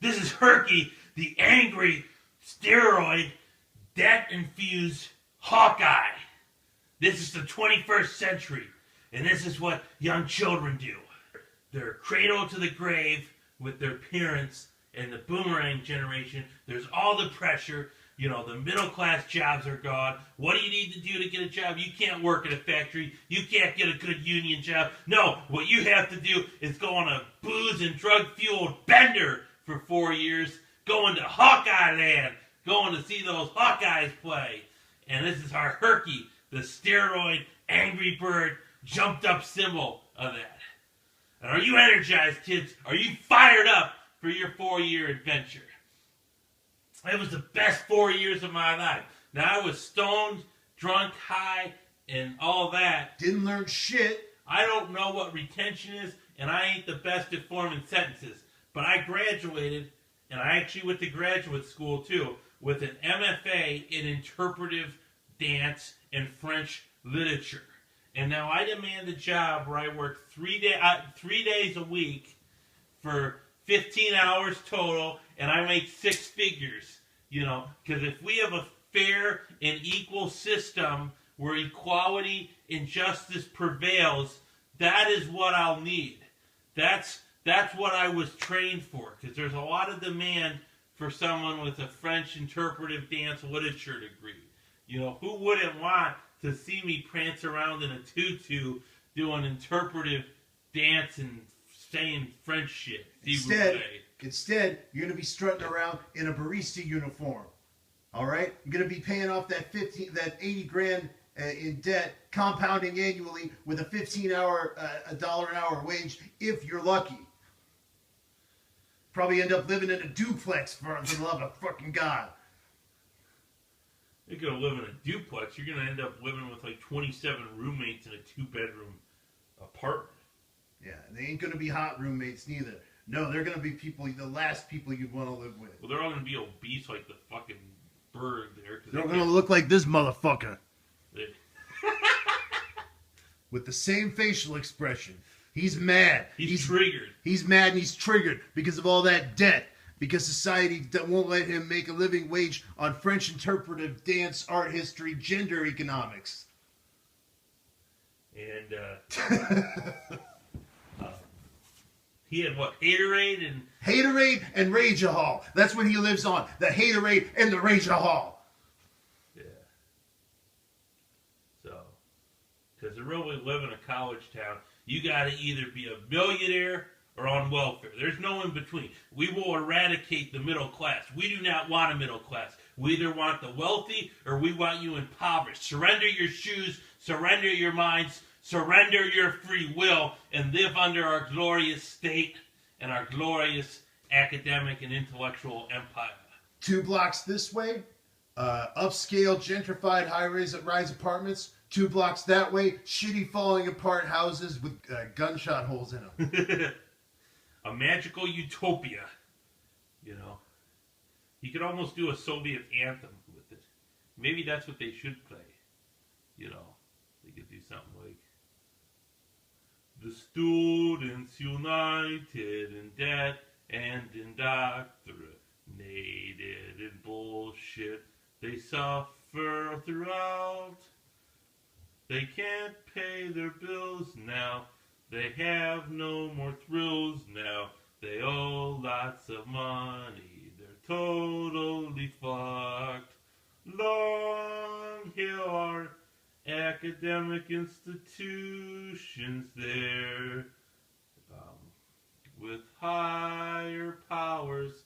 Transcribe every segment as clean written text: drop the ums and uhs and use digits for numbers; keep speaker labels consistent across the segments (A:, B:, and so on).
A: This is Herky, the angry, steroid, debt-infused Hawkeye. This is the 21st century, and this is what young children do. They're cradled to the grave with their parents, and the boomerang generation, there's all the pressure. You know, the middle-class jobs are gone. What do you need to do to get a job? You can't work at a factory. You can't get a good union job. No, what you have to do is go on a booze and drug-fueled bender for 4 years, going to Hawkeye Land, going to see those Hawkeyes play. And this is our Herky, the steroid, angry bird, jumped-up symbol of that. And are you energized, kids? Are you fired up for your 4-year adventure? It was the best 4 years of my life. Now, I was stoned, drunk, high, and all that.
B: Didn't learn shit.
A: I don't know what retention is, and I ain't the best at forming sentences. But I graduated, and I actually went to graduate school, too, with an MFA in interpretive dance and French literature. And now I demand a job where I work 3 days a week for 15 hours total, and I make 6 figures, you know, because if we have a fair and equal system where equality and justice prevails, that is what I'll need. That's what I was trained for, because there's a lot of demand for someone with a French interpretive dance literature degree. You know, who wouldn't want to see me prance around in a tutu doing interpretive dance and saying French shit?
B: Instead, you're going to be strutting around in a barista uniform. All right? You're going to be paying off that 80 grand in debt, compounding annually with a $15 an hour wage if you're lucky. Probably end up living in a duplex for the love of fucking God.
A: You're going to live in a duplex. You're going to end up living with like 27 roommates in a 2-bedroom apartment.
B: Yeah, they ain't going to be hot roommates neither. No, they're going to be the last people you'd want to live with.
A: Well, they're all going to be obese like the fucking bird there.
B: They're going to look like this motherfucker. With the same facial expression. He's mad.
A: He's triggered.
B: He's mad and he's triggered because of all that debt. Because society won't let him make a living wage on French interpretive dance, art history, gender economics.
A: And, he had what? Haterade
B: and Rage-A-Hall. That's what he lives on. The Haterade and the Rage-A-Hall.
A: Yeah. So, because to really live in a college town, you got to either be a millionaire or on welfare. There's no in between. We will eradicate the middle class. We do not want a middle class. We either want the wealthy or we want you impoverished. Surrender your shoes, surrender your minds, surrender your free will, and live under our glorious state and our glorious academic and intellectual empire.
B: 2 blocks this way, upscale, gentrified, high-rise apartments. 2 blocks that way, shitty, falling apart houses with gunshot holes in them.
A: A magical utopia, you know. You could almost do a Soviet anthem with it. Maybe that's what they should play. You know, they could do something like the students united in debt and indoctrinated in bullshit. They suffer throughout. They can't pay their bills now. They have no more thrills now. They owe lots of money. They're totally fucked. Long hail our academic institutions there, with higher powers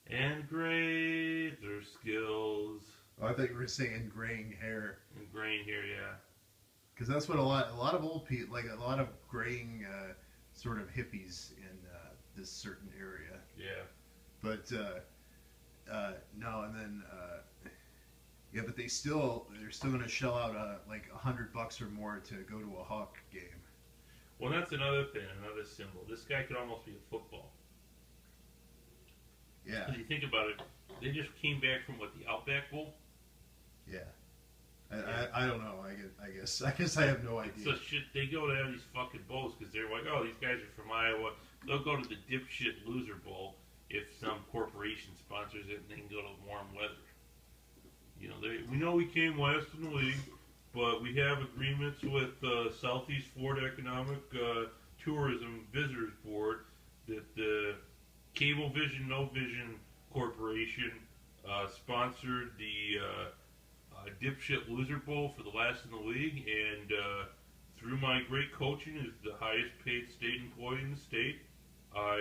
A: and greater skills.
B: Oh, I thought you were saying graying hair.
A: And graying hair, yeah.
B: Because that's what a lot of old people, like a lot of graying sort of hippies in this certain area.
A: Yeah.
B: But no, and then yeah, but they're still going to shell out like $100 or more to go to a Hawk game.
A: Well, that's another thing, another symbol. This guy could almost be a football.
B: Yeah.
A: Because you think about it, they just came back from what, the Outback Bowl?
B: Yeah. I don't know. I guess I have no idea.
A: So shit, they go to have these fucking bowls because they're like, oh, these guys are from Iowa. They'll go to the dipshit loser bowl, if some corporation sponsors it and they can go to warm weather. You know, we know we came last in the league, but we have agreements with Southeast Florida Economic Tourism Visitors Board that the Cablevision No Vision Corporation sponsored the Dipshit Loser Bowl for the last in the league, and through my great coaching as the highest paid state employee in the state, I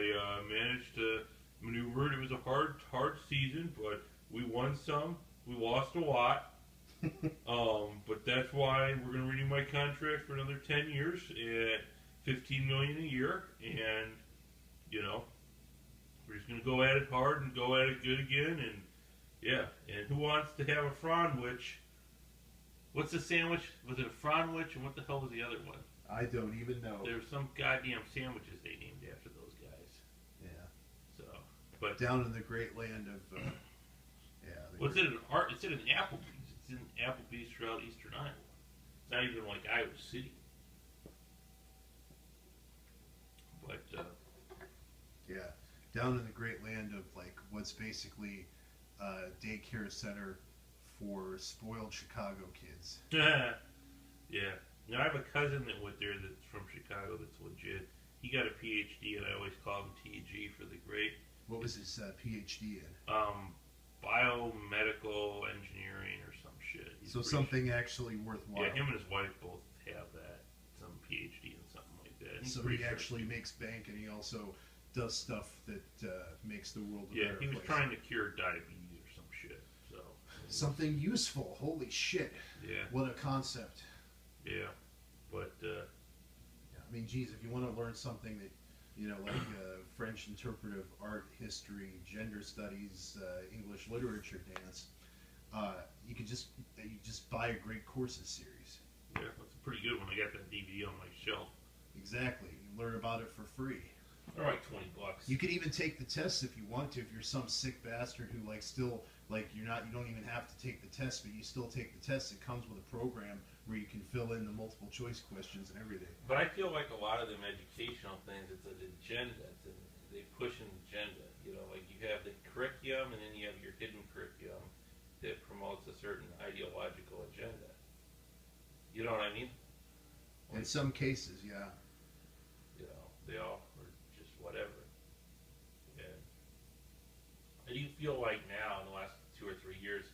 A: managed to maneuver it. It was a hard season, but we won some. We lost a lot. But that's why we're going to renew my contract for another 10 years at $15 million a year, and you know, we're just going to go at it hard and go at it good again, and yeah. And who wants to have a Franwich? What's the sandwich? Was it a Franwich, and what the hell was the other one?
B: I don't even know.
A: There's some goddamn sandwiches they named after those guys.
B: Yeah.
A: So, but
B: down in the great land of yeah.
A: What's it in art? It's in Applebee's. It's in Applebee's throughout Eastern Iowa. It's not even like Iowa City. But
B: yeah, down in the great land of like what's basically a daycare center for spoiled Chicago kids.
A: yeah. Now I have a cousin that went there that's from Chicago that's legit. He got a PhD, and I always call him TG for the great.
B: What was his PhD in?
A: Biomedical engineering or some shit.
B: So something actually worthwhile.
A: Yeah, him and his wife both have that, some PhD in something like that.
B: So he actually makes bank, and he also does stuff that makes the world a better place.
A: Yeah, he was trying to cure diabetes or some shit. So
B: something useful. Holy shit.
A: Yeah.
B: What a concept.
A: Yeah, but
B: yeah, I mean, geez, if you want to learn something that, you know, like French interpretive art, history, gender studies, English literature, dance, you just buy a great courses series.
A: Yeah, that's a pretty good one. I got that DVD on my shelf.
B: Exactly. You learn about it for free.
A: They're like $20.
B: You could even take the test if you want to. If you're some sick bastard who like still like you don't even have to take the test, but you still take the test. It comes with a program where you can fill in the multiple choice questions and everything.
A: But I feel like a lot of them educational things, it's an agenda. They push an agenda. You know, like you have the curriculum, and then you have your hidden curriculum that promotes a certain ideological agenda. You know what I mean?
B: In some cases, yeah.
A: You know, they all are just whatever. And I do feel like now, in the last 2 or 3 years,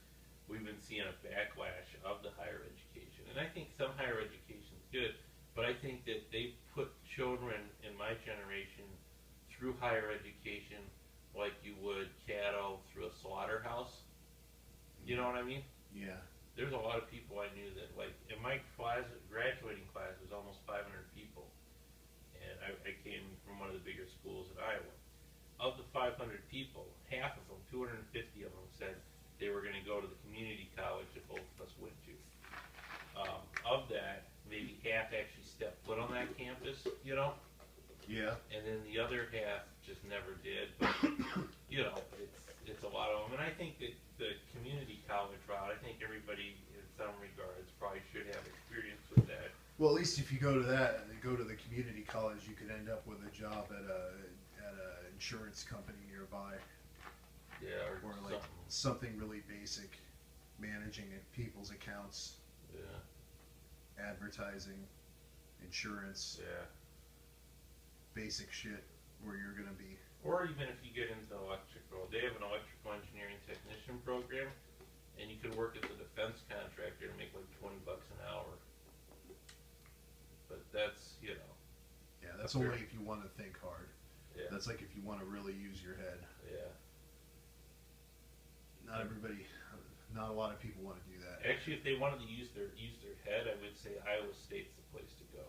A: we've been seeing a backlash of the higher education. And I think some higher education is good, but I think that they put children in my generation through higher education like you would cattle through a slaughterhouse. You know what I mean?
B: Yeah.
A: There's a lot of people I knew that, like, in my class, graduating class was almost 500 people. And I came from one of the bigger schools in Iowa. Of the 500 people, half of them, 250 of them, said they were going to go to the community college that both of us went to. Of that, maybe half actually stepped foot on that campus, you know?
B: Yeah.
A: And then the other half just never did. But, you know, it's a lot of them. And I think that the community college route, I think everybody in some regards probably should have experience with that.
B: Well, at least if you go to that and go to the community college, you could end up with a job at a insurance company nearby.
A: Yeah,
B: or like something really basic, managing people's accounts.
A: Yeah.
B: Advertising, insurance.
A: Yeah.
B: Basic shit where you're gonna be.
A: Or even if you get into electrical, they have an electrical engineering technician program, and you can work as a defense contractor and make like $20 an hour. But that's, you know.
B: Yeah, that's only if you want to think hard.
A: Yeah.
B: That's like if you want to really use your head.
A: Yeah.
B: Not everybody, not a lot of people want to do that.
A: Actually, if they wanted to use their head, I would say Iowa State's the place to go.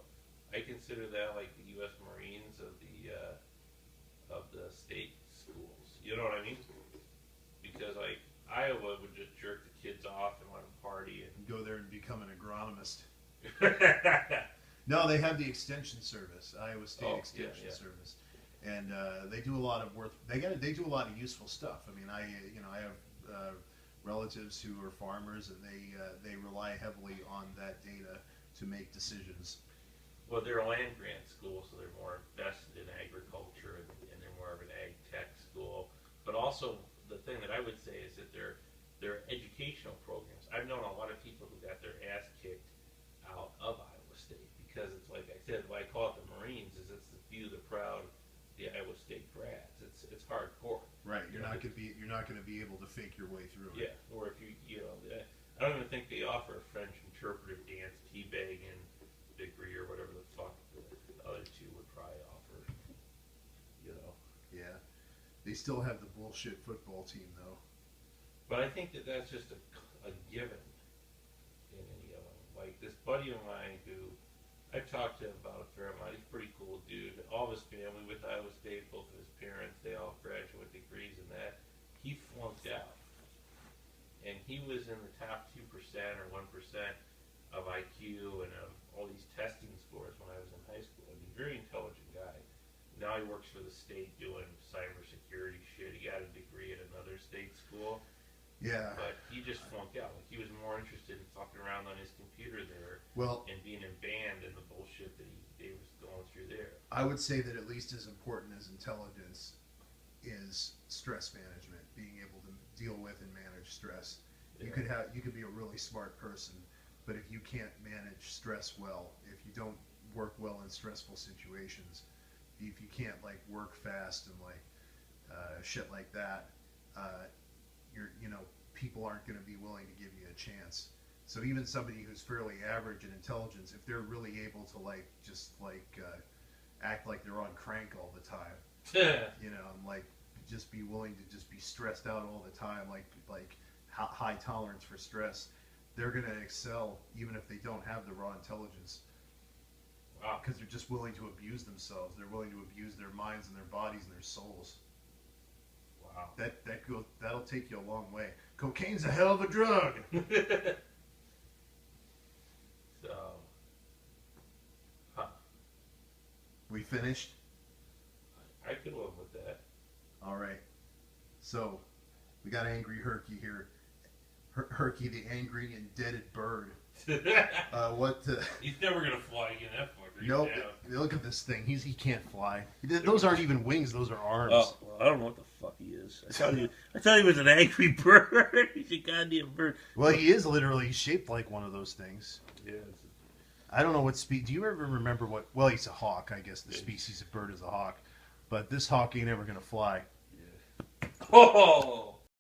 A: I consider that like the U.S. Marines of the state schools. You know what I mean? Because like Iowa would just jerk the kids off and let them party and
B: go there and become an agronomist. No, they have the extension service, Iowa State Extension Service, and they do a lot of work. They do a lot of useful stuff. I mean, I have relatives who are farmers, and they rely heavily on that data to make decisions.
A: Well, they're a land grant school, so they're more invested in agriculture, and they're more of an ag tech school.
C: also the thing that I would say is that they're educational programs. I've known a lot of people who got their ass kicked out of Iowa State because it's like I said, why I call it the Marines is it's the few, the proud, the Iowa State grads. It's hardcore.
D: Right. You're not gonna be able to fake your way through it.
C: Yeah. Or if you know, I don't even think they offer a French interpretive dance, teabagging degree or whatever the fuck the other two would probably offer. You know.
D: Yeah. They still have the bullshit football team though.
C: But I think that that's just a given in any of them. Like this buddy of mine who I've talked to about a fair amount. He's a pretty cool dude. All of his family with Iowa State, both of his parents, they all graduate degrees in that. He flunked out. And he was in the top 2% or 1% of IQ and of all these testing scores when I was in high school. And he's a very intelligent guy. Now he works for the state doing cybersecurity shit. He got a degree at another state school.
D: Yeah.
C: But he just flunked out. Like he was more interested in fucking around on his computer there and being in band and the bullshit that he was going through there.
D: I would say that at least as important as intelligence is stress management, being able to deal with and manage stress.
C: Yeah.
D: You could be a really smart person, but if you can't manage stress well, if you don't work well in stressful situations, if you can't like work fast and like shit like that, people aren't going to be willing to give you a chance. So even somebody who's fairly average in intelligence, if they're really able to act like they're on crank all the time, and like just be willing to just be stressed out all the time, like high tolerance for stress, they're going to excel even if they don't have the raw intelligence.
C: Wow.
D: Because they're just willing to abuse themselves. They're willing to abuse their minds and their bodies and their souls.
C: Wow.
D: That'll take you a long way. Cocaine's a hell of a drug.
C: So, huh.
D: We finished?
C: I could live with that.
D: All right. So, we got Angry Herky here. Herky, the angry, indebted bird.
C: He's never gonna fly again. That fucker.
D: Nope. Look at this thing. He can't fly. Those aren't even wings. Those are arms.
A: Oh, well, I don't know what the fuck he is. I thought he was an angry bird. He's a goddamn bird.
D: Well, he is literally shaped like one of those things.
C: Yeah.
D: I don't know what species. Do you ever remember what? Well, he's a hawk. I guess the species of bird is a hawk. But this hawk ain't ever gonna fly.
C: Yeah. Oh.